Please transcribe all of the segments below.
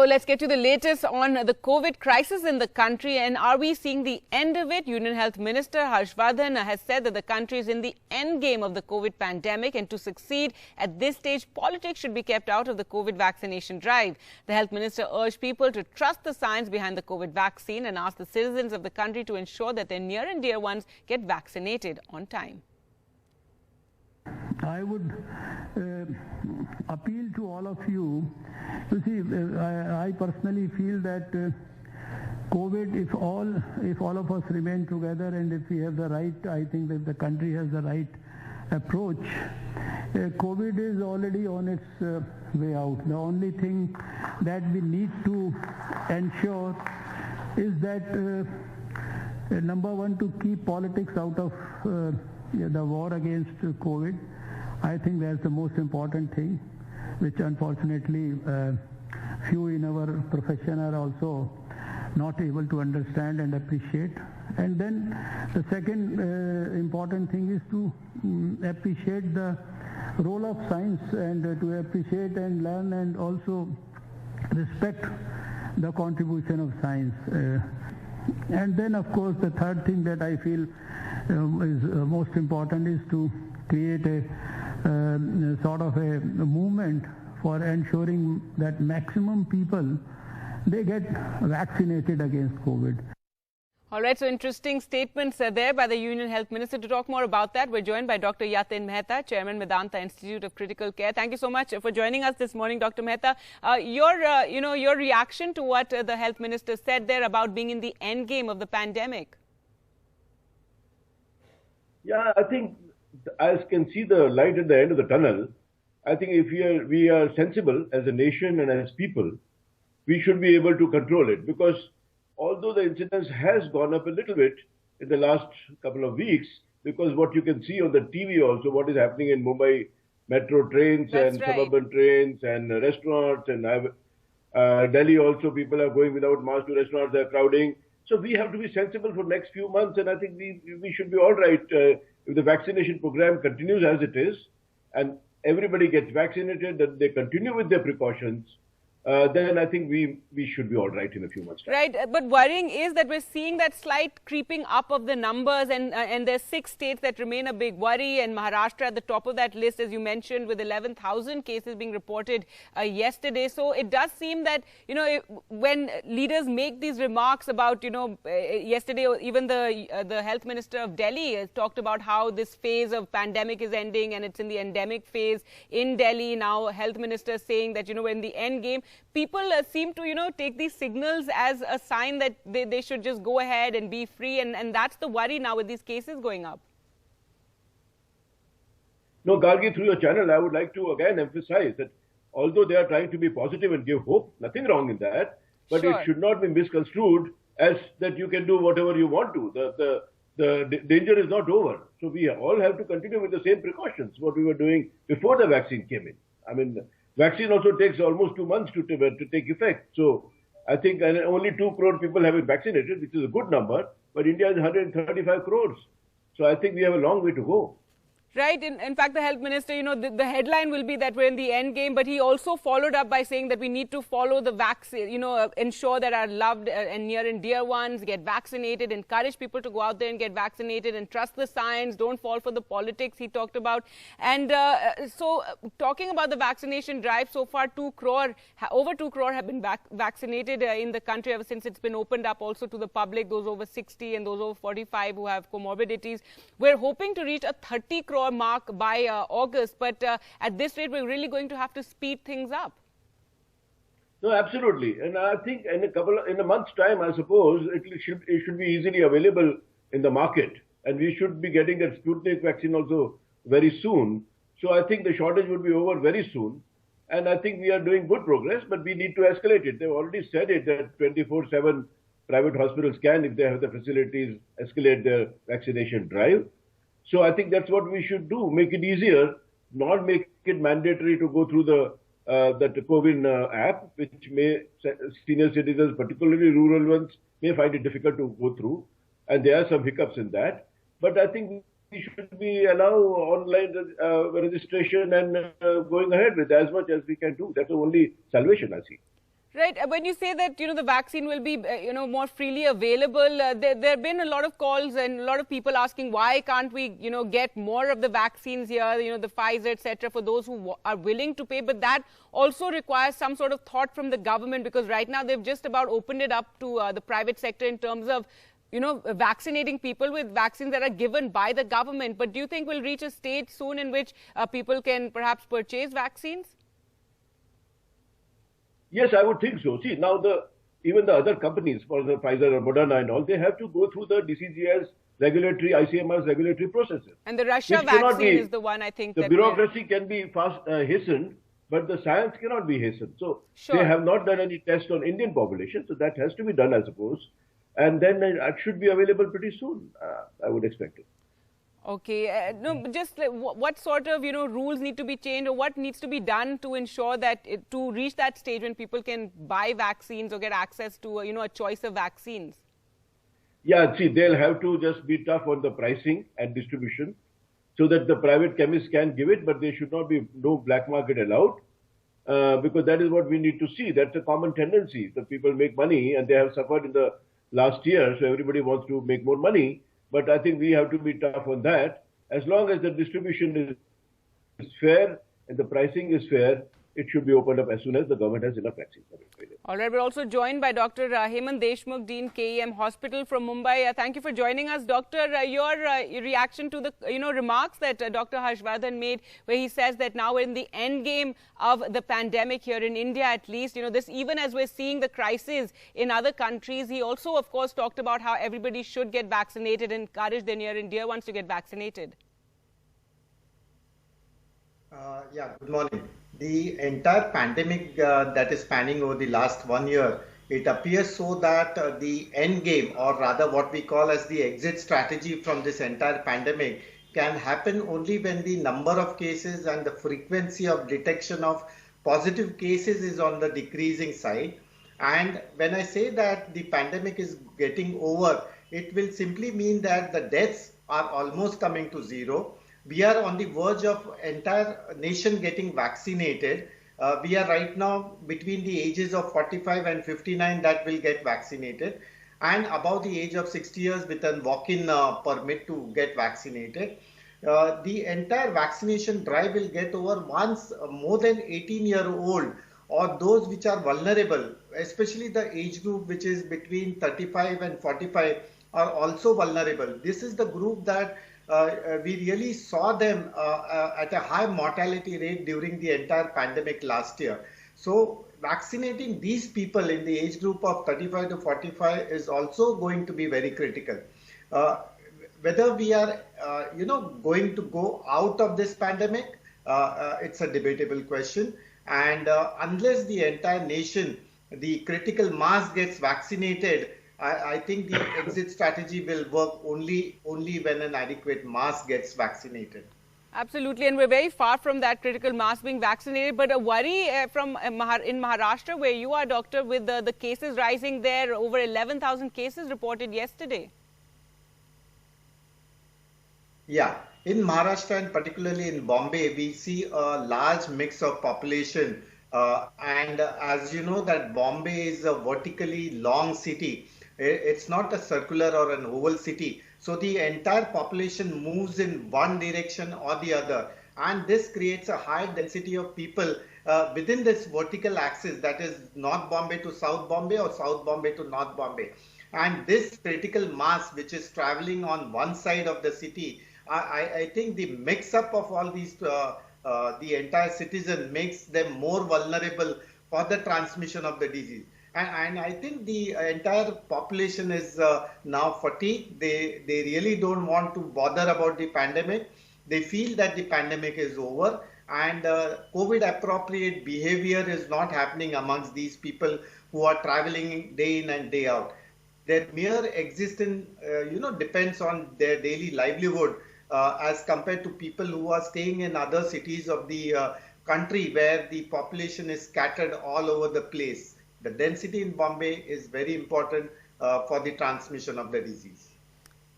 Now, let's get to the latest on the COVID crisis in the country. And are we seeing the end of it? Union Health Minister Harsh Vardhan has said that the country is in the end game of the COVID pandemic. And to succeed at this stage, politics should be kept out of the COVID vaccination drive. The Health Minister urged people to trust the science behind the COVID vaccine and asked the citizens of the country to ensure that their near and dear ones get vaccinated on time. I would appeal to all of you. You see, I personally feel that COVID, if all of us remain together and if we have the right, I think that the country has the right approach. COVID is already on its way out. The only thing that we need to ensure is that number one, to keep politics out of the war against COVID. I think that's the most important thing, which unfortunately few in our profession are also not able to understand and appreciate. And then the second important thing is to appreciate the role of science and to appreciate and learn and also respect the contribution of science. And then, of course, the third thing that I feel is most important is to create a sort of a movement for ensuring that maximum people, they get vaccinated against COVID. All right, so interesting statements there by the Union Health Minister. To talk more about that, we're joined by Dr. Yatin Mehta, Chairman, Medanta Institute of Critical Care. Thank you so much for joining us this morning, Dr. Mehta. Your reaction to what the Health Minister said there about being in the end game of the pandemic. Yeah, I think I can see the light at the end of the tunnel. I think if we are sensible as a nation and as people, we should be able to control it, because although the incidence has gone up a little bit in the last couple of weeks, because what you can see on the TV also, what is happening in Mumbai metro trains and suburban trains and restaurants, and Delhi also, people are going without masks to restaurants, they're crowding. So we have to be sensible for next few months, and I think we should be all right if the vaccination program continues as it is and everybody gets vaccinated, that they continue with their precautions. Then I think we should be all right in a few months' time. Right, but worrying is that we're seeing that slight creeping up of the numbers, and there's 6 states that remain a big worry, and Maharashtra at the top of that list, as you mentioned, with 11,000 cases being reported yesterday. So it does seem that, when leaders make these remarks about, yesterday even the Health Minister of Delhi has talked about how this phase of pandemic is ending and it's in the endemic phase in Delhi. Now Health Minister saying that, we're in the end game. People seem to, take these signals as a sign that they should just go ahead and be free. And that's the worry now with these cases going up. No, Gargi, through your channel, I would like to again emphasize that although they are trying to be positive and give hope, nothing wrong in that, but Sure. It should not be misconstrued as that you can do whatever you want to. The danger is not over. So we all have to continue with the same precautions, what we were doing before the vaccine came in. I mean, vaccine also takes almost 2 months to take effect. So I think only 2 crore people have been vaccinated, which is a good number, but India is 135 crores. So I think we have a long way to go. Right. In fact, the Health Minister, the headline will be that we're in the end game, but he also followed up by saying that we need to follow the vaccine, ensure that our loved and near and dear ones get vaccinated, encourage people to go out there and get vaccinated and trust the science, don't fall for the politics he talked about. And so talking about the vaccination drive, so far over 2 crore have been vaccinated in the country ever since it's been opened up also to the public, those over 60 and those over 45 who have comorbidities. We're hoping to reach a 30 crore mark by August, but at this rate we're really going to have to speed things up. No, absolutely. And I think in a month's time, I suppose it should be easily available in the market, and we should be getting that Sputnik vaccine also very soon. So I think the shortage would be over very soon, and I think we are doing good progress, but we need to escalate it. They've already said it that 24/7 private hospitals can, if they have the facilities, escalate their vaccination drive. So I think that's what we should do, make it easier, not make it mandatory to go through that COVID app, which senior citizens, particularly rural ones, may find it difficult to go through. And there are some hiccups in that. But I think we should be allow online registration and going ahead with as much as we can do. That's the only salvation I see. Right. When you say that, the vaccine will be, more freely available, there have been a lot of calls and a lot of people asking why can't we, get more of the vaccines here, the Pfizer, etc., for those who are willing to pay. But that also requires some sort of thought from the government, because right now they've just about opened it up to the private sector in terms of, vaccinating people with vaccines that are given by the government. But do you think we'll reach a stage soon in which people can perhaps purchase vaccines? Yes, I would think so. See, now even the other companies, for the Pfizer or Moderna and all, they have to go through the DCGI's regulatory, ICMR's regulatory processes. And the Russia vaccine is the one, I think. The bureaucracy can be hastened, but the science cannot be hastened. So they have not done any test on Indian population, so that has to be done, I suppose. And then it should be available pretty soon, I would expect it. Okay. No, just what sort of, rules need to be changed, or what needs to be done to ensure that to reach that stage when people can buy vaccines or get access to, a choice of vaccines? Yeah, see, they'll have to just be tough on the pricing and distribution so that the private chemists can give it, but there should not be no black market allowed, because that is what we need to see. That's a common tendency. The people make money and they have suffered in the last year, so everybody wants to make more money. But I think we have to be tough on that. As long as the distribution is fair and the pricing is fair, it should be opened up as soon as the government has enough vaccines. All right, we're also joined by Dr. Hemant Deshmukh, Dean, KEM Hospital from Mumbai. Thank you for joining us. Doctor, your reaction to the remarks that Dr. Harshvardhan made, where he says that now we're in the end game of the pandemic here in India, at least. This even as we're seeing the crisis in other countries. He also, of course, talked about how everybody should get vaccinated and encourage their near and dear ones to get vaccinated. Yeah, good morning. The entire pandemic that is spanning over the last 1 year, it appears so that the end game, or rather what we call as the exit strategy from this entire pandemic, can happen only when the number of cases and the frequency of detection of positive cases is on the decreasing side. And when I say that the pandemic is getting over, it will simply mean that the deaths are almost coming to zero. We are on the verge of entire nation getting vaccinated. We are right now between the ages of 45 and 59 that will get vaccinated, and above the age of 60 years with a walk-in permit to get vaccinated. The entire vaccination drive will get over once more than 18-year-old or those which are vulnerable, especially the age group which is between 35 and 45 are also vulnerable. This is the group that we really saw them at a high mortality rate during the entire pandemic last year. So vaccinating these people in the age group of 35 to 45 is also going to be very critical. Whether we are, going to go out of this pandemic, it's a debatable question. And unless the entire nation, the critical mass gets vaccinated, I think the exit strategy will work only when an adequate mass gets vaccinated. Absolutely, and we're very far from that critical mass being vaccinated. But a worry from in Maharashtra, where you are, Doctor, with the cases rising there, over 11,000 cases reported yesterday. Yeah, in Maharashtra and particularly in Bombay, we see a large mix of population. And as you know, that Bombay is a vertically long city. It's not a circular or an oval city. So the entire population moves in one direction or the other. And this creates a high density of people within this vertical axis, that is North Bombay to South Bombay or South Bombay to North Bombay. And this critical mass which is traveling on one side of the city, I think the mix-up of all these, the entire citizen makes them more vulnerable for the transmission of the disease. And I think the entire population is now fatigued. They really don't want to bother about the pandemic. They feel that the pandemic is over, and COVID appropriate behavior is not happening amongst these people who are traveling day in and day out. Their mere existence, depends on their daily livelihood as compared to people who are staying in other cities of the country where the population is scattered all over the place. The density in Bombay is very important for the transmission of the disease.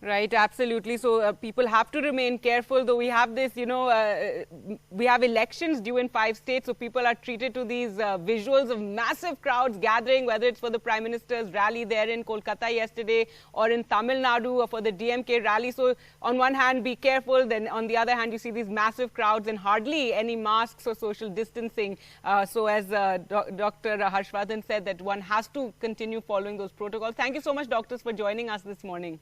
Right, absolutely. So people have to remain careful, though we have this, we have elections due in 5 states, so people are treated to these visuals of massive crowds gathering, whether it's for the Prime Minister's rally there in Kolkata yesterday or in Tamil Nadu for the DMK rally. So on one hand, be careful, then on the other hand, you see these massive crowds and hardly any masks or social distancing. So as Dr. Harshvardhan said, that one has to continue following those protocols. Thank you so much, doctors, for joining us this morning.